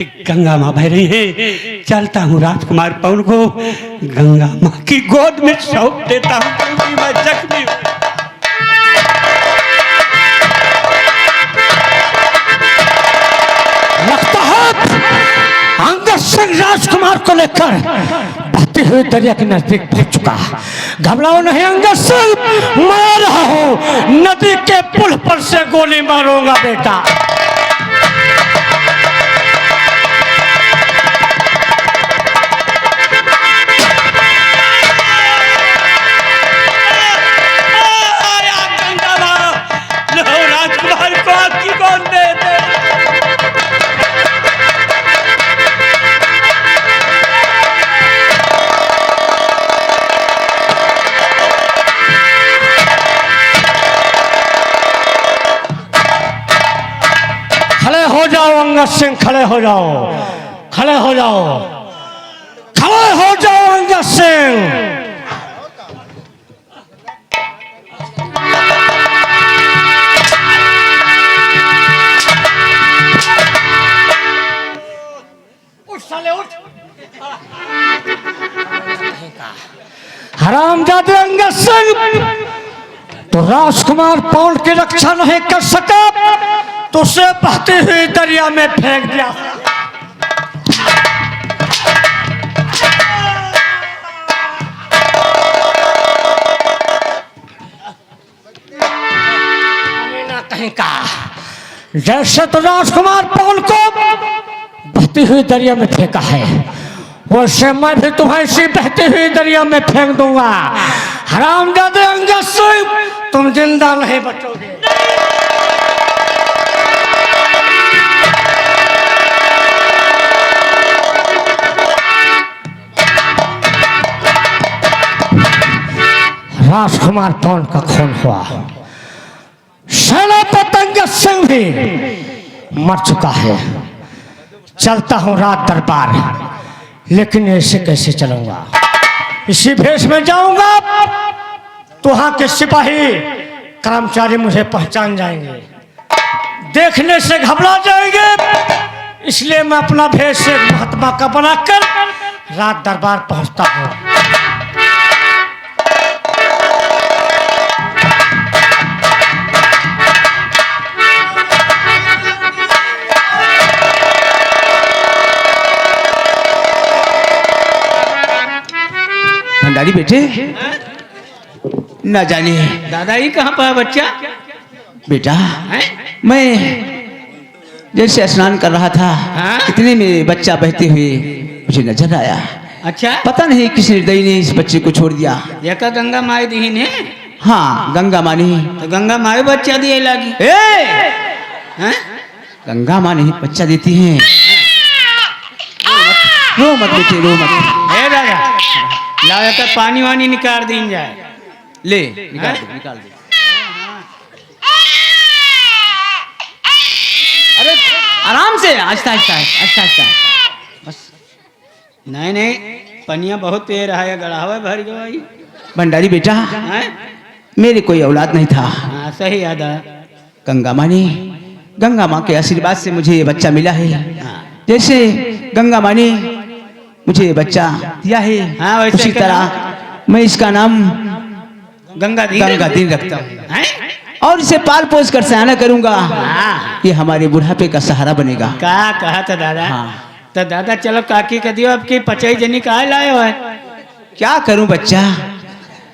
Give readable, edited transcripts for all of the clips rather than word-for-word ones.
गंगा माँ बह रही है। चलता हूँ राजकुमार पवन को गंगा माँ की गोद में सौंप देता हूँ क्योंकि मैं जख्मी हूँ। लगता है अंगद सिंह राजकुमार को लेकर बहते हुए दरिया के नजदीक पहुंच चुका। घबराओ नहीं अंगद सिंह, मैं रहा हूं। नदी के पुल पर से गोली मारूंगा बेटा। राजकुमार को आपकी गोद में दे। खड़े हो जाओ अंगद सिंह, खड़े हो जाओ, खड़े हो जाओ, खड़े हो जाओ अंगद सिंह। हरामजादे अंगद सिंह, तो राजकुमार पवन की रक्षा नहीं कर सका तो उसे बहती हुई दरिया में फेंक दिया। कहीं का जैसे तो राजकुमार पवन को बहती हुई दरिया में फेंका है, वैसे मैं भी तुम्हें इसी बहती हुई दरिया में फेंक दूंगा। हरामजादे अंगद सिंह, तुम जिंदा नहीं बचोगे। राजकुमार पवन का खून हुआ, सेनापति अंगद सिंह भी मर चुका है। चलता हूँ रात दरबार, लेकिन ऐसे कैसे चलूंगा? इसी भेष में जाऊंगा तो वहां के सिपाही कर्मचारी मुझे पहचान जाएंगे, देखने से घबरा जाएंगे। इसलिए मैं अपना भेष एक महात्मा का बनाकर रात दरबार पहुंचता हूं। भंडारी बेटे, न जाने दादा ही कहाँ पर है बच्चा? बेटा मैं जैसे स्नान कर रहा था, इतने में बच्चा बहते हुए मुझे नजर आया। अच्छा, पता नहीं किस निर्दयी ने इस बच्चे को छोड़ दिया। देखा गंगा माई दीन है। हाँ, गंगा माँ ने। तो गंगा माई बच्चा दिए लागी। गंगा माँ नहीं बच्चा देती हैं। रो मत बेटे, रो मत। दादा लाया तो पानी वानी निकाल दीन जाए। ले निकाल दे, निकाल दे। अरे आराम से, आहिस्ता आहिस्ता आहिस्ता आहिस्ता बस। नहीं नहीं, पनिया बहुत पे रहा है, गड़ा हुआ भर गई। भंडारी बेटा, मेरे कोई औलाद नहीं था। हाँ सही याद है। गंगा माँ के आशीर्वाद से मुझे ये बच्चा मिला है। जैसे गंगा माँ ने मुझे ये बच्चा दिया है, हाँ, उसी तरह मैं इसका नाम गंगा दीन रखता हूँ और इसे पाल पोस कर सयाना करूंगा। ये हमारे बुढ़ापे का सहारा बनेगा। क्या कहा था दादा? हाँ। तो दादा चलो काकी का दियो, अब की पचाई जनी कहा लाए हो है? क्या करूं बच्चा?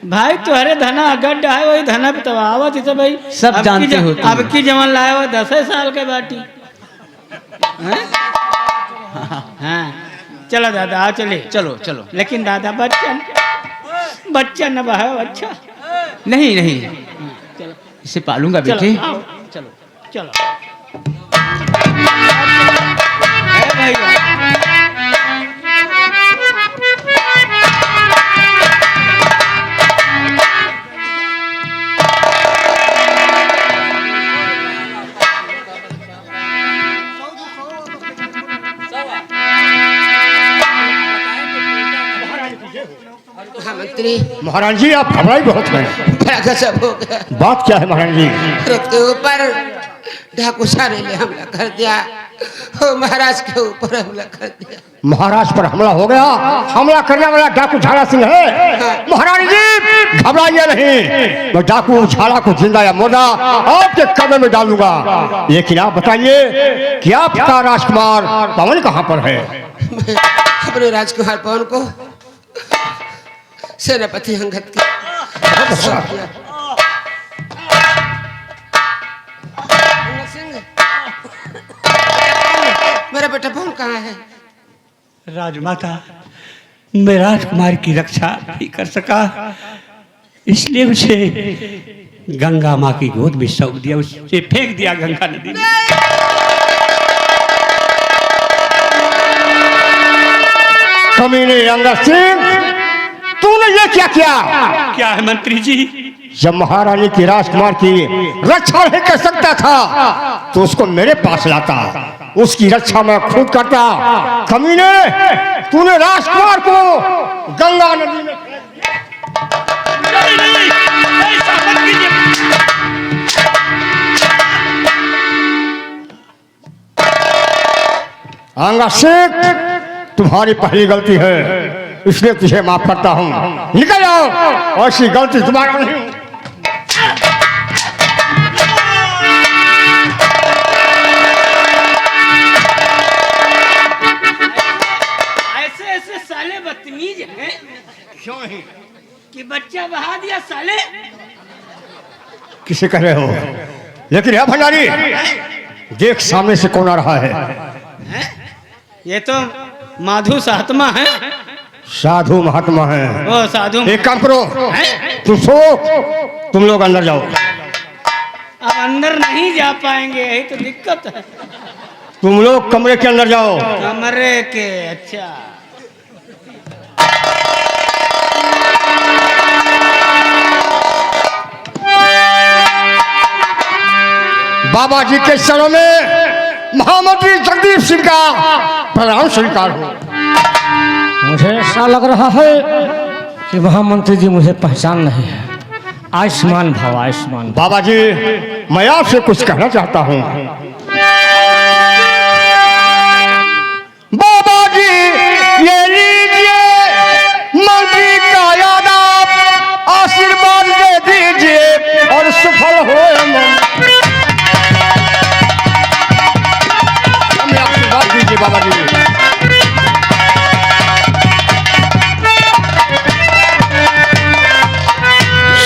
भाई तुम्हारे धना अगड्ढा है, वही धना तो आवत है भाई, सब जानते हो। अब की जमान लाए हो 10 साल के बाटी। हाँ चलो दादा, आओ चले। चलो चलो। लेकिन दादा बच्चा न बहा अच्छा। नहीं नहीं, चलो इसे पालूंगा बेटे। चलो चलो भाई। महाराज जी, आप घबराई बहुत हैं। गजब हो गया। बात क्या है महाराज जी? के ऊपर डाकू सारे ने हमला कर दिया। वो महाराज के ऊपर हमला कर दिया। महाराज पर हमला हो गया। हमला करने वाला डाकू झाला सिंह है। महारानी जी घबराइए नहीं, मैं डाकू झाला को जिंदा या मुर्दा आपके कब्र में डालूंगा। लेकिन आप बताइए कि आपका राजकुमार पवन कहाँ पर है? मैं अपने राजकुमार पवन को सेनापति अंगद की सौंप दिया। अंगद सिंह, मेरा बेटा पवन कहाँ है? राजमाता, मैं राजकुमार की रक्षा नहीं कर सका, इसलिए उसे गंगा माँ की गोद में सौंप दिया, उसे फेंक दिया गंगा नदी में। कमीने अंगद सिंह, तूने ये क्या किया? क्या है मंत्री जी? जब महारानी की राजकुमार की रक्षा नहीं कर सकता था तो उसको मेरे पास लाता, उसकी रक्षा मैं खुद करता। कमीने, तूने राजकुमार को गंगा नदी में फेंक दिया। नहीं, ऐसा मत कीजिए। अंगद सिंह, तुम्हारी पहली गलती है, इसलिए तुझे माफ करता हूँ। निकल जाओ, ऐसी गलती दोबारा नहीं। ऐसे ऐसे साले बदतमीज हैं। क्यों है कि बच्चा बहा दिया साले। किसे कह रहे हो? लेकिन है भंडारी, देख सामने से कौन आ रहा है? ये तो माधु साहतमा है। साधु महात्मा है। ओ साधु, एक काम करो, तुम सो, तुम लोग अंदर जाओ। अब अंदर नहीं जा पाएंगे, यही तो दिक्कत है। तुम लोग कमरे के अंदर जाओ। कमरे के? अच्छा। बाबा जी के चरणों में महामंत्री जगदीप सिंह का प्रणाम स्वीकार हो। मुझे ऐसा लग रहा है कि महामंत्री जी मुझे पहचान नहीं है। आयुष्मान भव, आयुष्मान। बाबा जी, मैं आपसे कुछ कहना चाहता हूँ। बाबा जी, ये लीजिए मंत्री का याद, आप आशीर्वाद दे दीजिए और सफल हो। हमें आशीर्वाद दीजिए बाबा जी।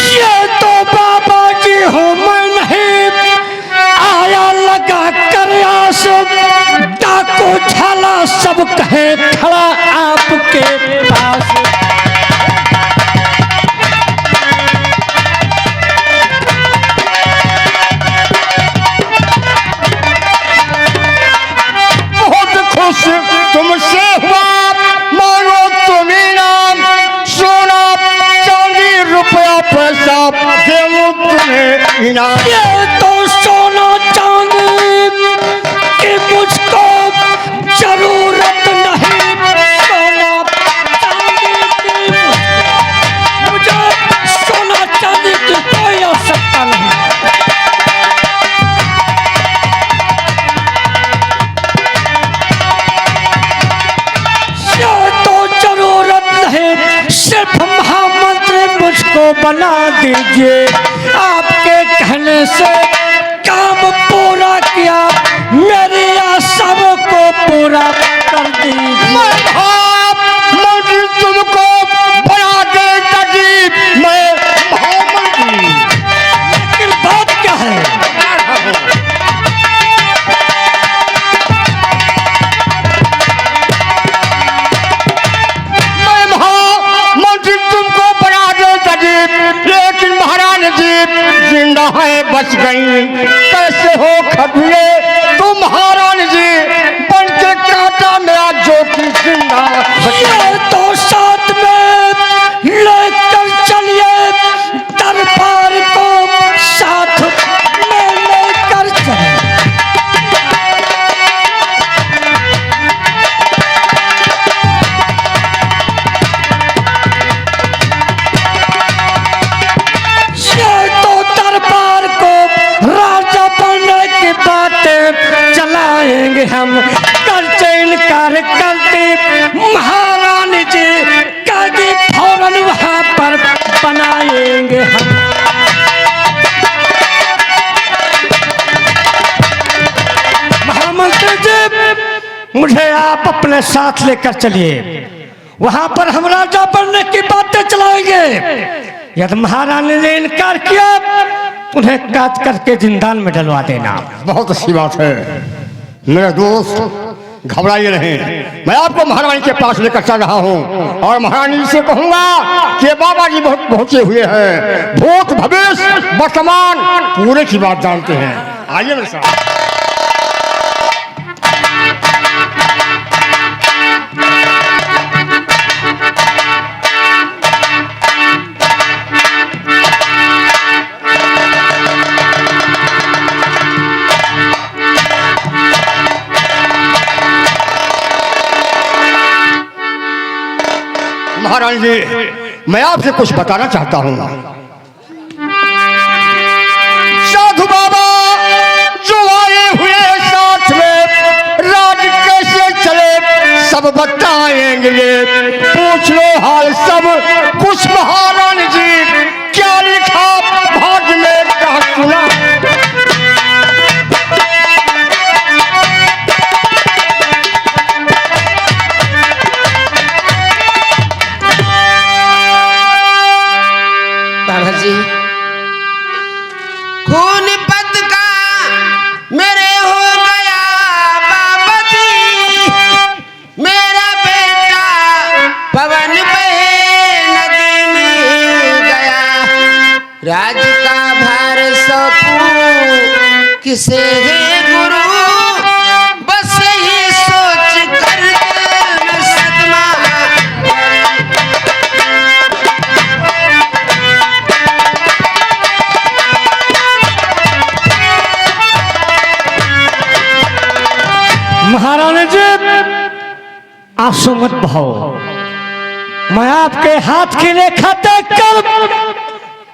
ये तो बाबा जी हो, मैं नहीं आया लगा कर आस, डाको झाला सब कहे खड़ा आपके पास। बहुत खुश तुमसे हुआ, मानो तुम्हें नाम, सोना चांदी रुपया पैसा देवो तुम्हें इनाम। ये तो सोना चांदी की मुझको जरूरत नहीं, सोना चांदी की मुझे सोना चांदी की कोई आवश्यकता नहीं। सिर्फ महामंत्री मुझको बना दीजिए, आपके कहने से काम पूरा किया, मेरी आशाओं को पूरा कर दीजिए। मंत्री तुमको बना देगा जी, मैं महामंत्री। लेकिन बात क्या है? लेकिन महारानी जी जिंदा है बच गई, कैसे हो खबरे तुम महारानी जी, बन के कांटा मेरा जो कि जिंदा तो साथ में लेकर चलिए, दरबार को साथ में लेकर चलिए। चलाएंगे हम मुझे आप अपने साथ लेकर चलिए। वहां पर हम राजा बनने की बातें चलाएंगे। यदि महारानी ने इनकार किया उन्हें काट करके जिंदान में डलवा देना। बहुत अच्छी बात है मेरे दोस्त, घबराइए नहीं। मैं आपको महारानी के पास लेकर चल रहा हूँ और महारानी से कहूंगा कि बाबा जी बहुत पहुंचे हुए हैं, भूत भविष्य वर्तमान पूरे की बात जानते हैं। आइए मेरे साथ। महारानी जी, मैं आपसे कुछ बताना चाहता हूँ। साधु बाबा जो आए हुए साथ में राज कैसे चले सब बताएंगे। पूछ लो हाल सब कुछ महारानी जी, क्या लिखा भाग्य में कहा सुना। खून पद का मेरे हो गया बाबा जी, मेरा बेटा पवन बहे नदी में गया। राज का भार सौंपू किसे है गुरु, बस यही सोच कर मैं सदमा। महारानी जी आंसू मत बहाओ। मैं आपके हाथ की रेखा देखकर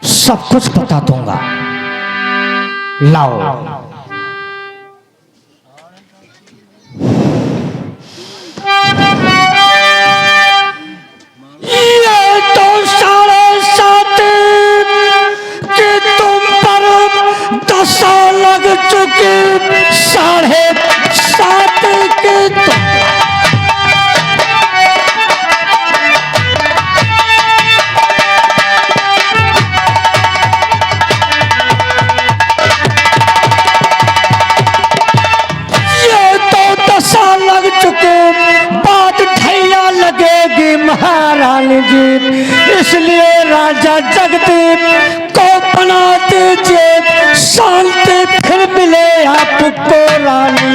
सब कुछ बता दूंगा। लाओ। ये तो 7.5 कि तुम पर दशा लग चुकी, 7.5 के तुम लग चुके, बात ढैया लगेगी महारानी जी। इसलिए राजा जगदीप को बना दीजिए, शांति फिर मिले आपको रानी।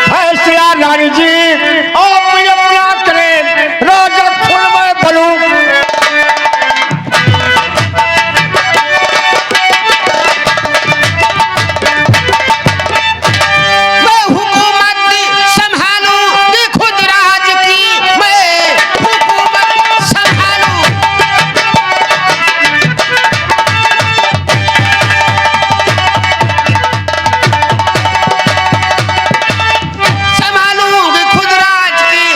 फैसला रानी जी आप अपना करें, राजा खुद मैं बनूं। मैं हुकूमत संभालूं खुद राज की, मैं हुकूमत संभालूं। संभालूंगी खुद राज की,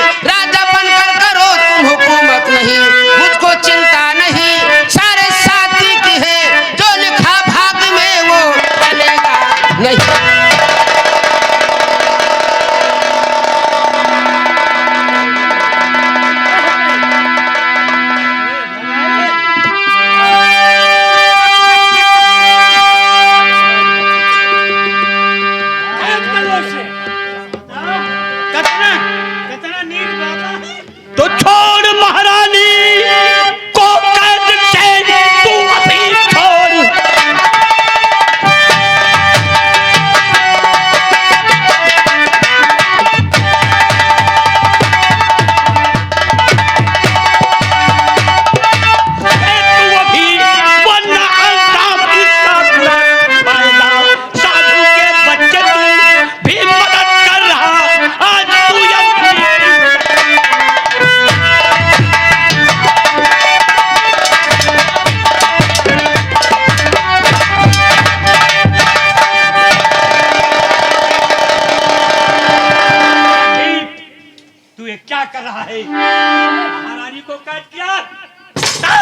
क्या कर रहा है? महारानी को कैद किया,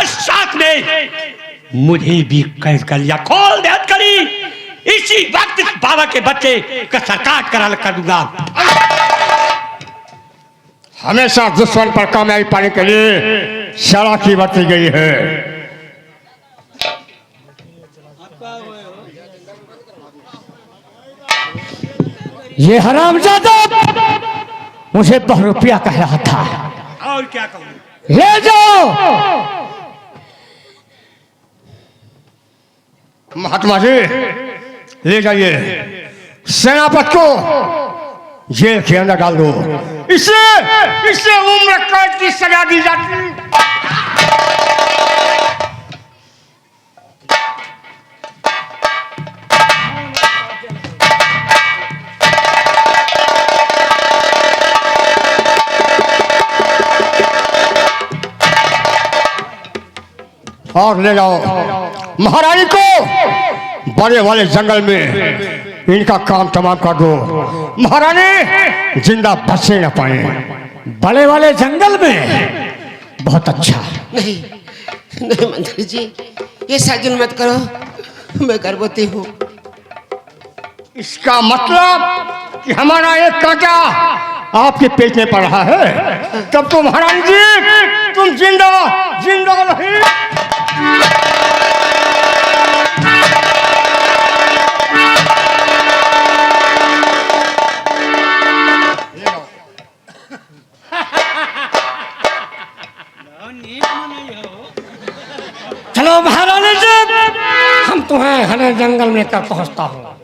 साथ में मुझे भी कैद कर लिया। खोल दे हथकड़ी, इसी वक्त बाबा के बच्चे का सरकाट कर दूंगा। हमेशा दुश्मन पर कामयाबी पाने के लिए चालाकी बरती गई है। ये हरामजादा मुझे बहुत रुपया कह रहा था। और क्या कहूँ? ले जाओ। महात्मा जी ले जाइए, सेनापति को जेल के अंदर डाल दो। इसे उम्र कैद की सजा दी जाती। और ले जाओ महारानी को बड़े वाले जंगल में, इनका काम तमाम कर दो। महारानी जिंदा बचे न पाए। बड़े वाले जंगल में? बहुत अच्छा। नहीं नहीं मंत्री जी, ये साजन मत करो, मैं गर्भवती हूँ। इसका मतलब कि हमारा एक कांटा आपके पेट में पड़ रहा है। तब तो महारानी जी तुम जिंदा नहीं। चलो महारानी जी, हम तुम्हें घने जंगल में कर पहुंचता हूँ।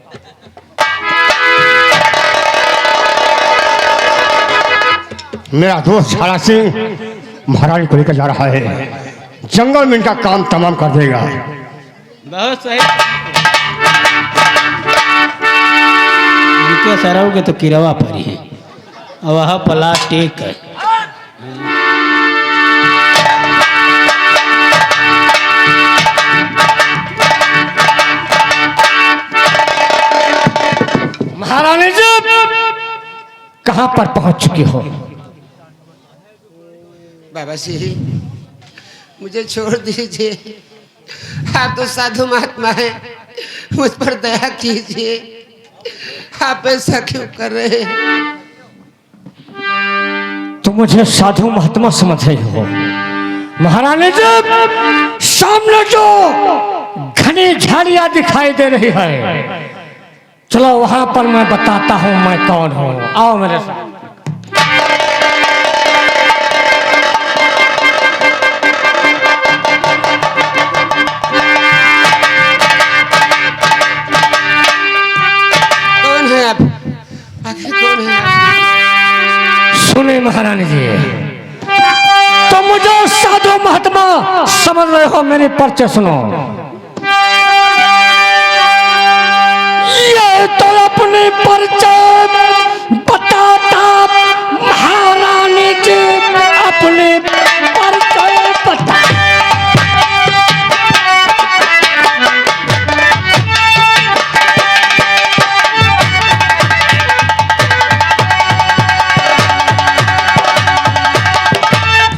मेरा दोस्त छाड़ा सिंह महारानी को लेकर जा रहा है। जंगल में इनका काम तमाम कर देगा। बहुत सही। उनके सराव के तो किरवा परी है, वह प्लास्टिक है। महारानी जी कहाँ पर पहुंच चुकी हो? बाबा जी मुझे छोड़ दीजिए, आप तो साधु महात्मा हैं, मुझ पर दया कीजिए। आप ऐसा क्यों कर रहे हैं? तुम मुझे साधु महात्मा समझ रही हो? महारानी जी सामने जो घनी झाड़ियां दिखाई दे रही है, चलो वहां पर मैं बताता हूं मैं कौन हूं। आओ मेरे साथ। कौन है आप? आखिर कौन है आप? सुने महारानी जी, तो मुझे साधु महात्मा समझ रहे हो? मेरी परिचय सुनो। ये तो अपने परिचय बताता महारानी जी, अपने परिचय बता।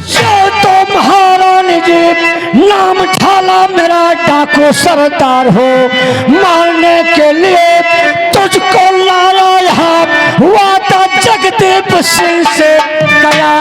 ये तो महारानी जी नाम ढाला मेरा डाकू सरदार हो, मारने के लिए तुझको लाया यहाँ वादा जगदीप सिंह से गया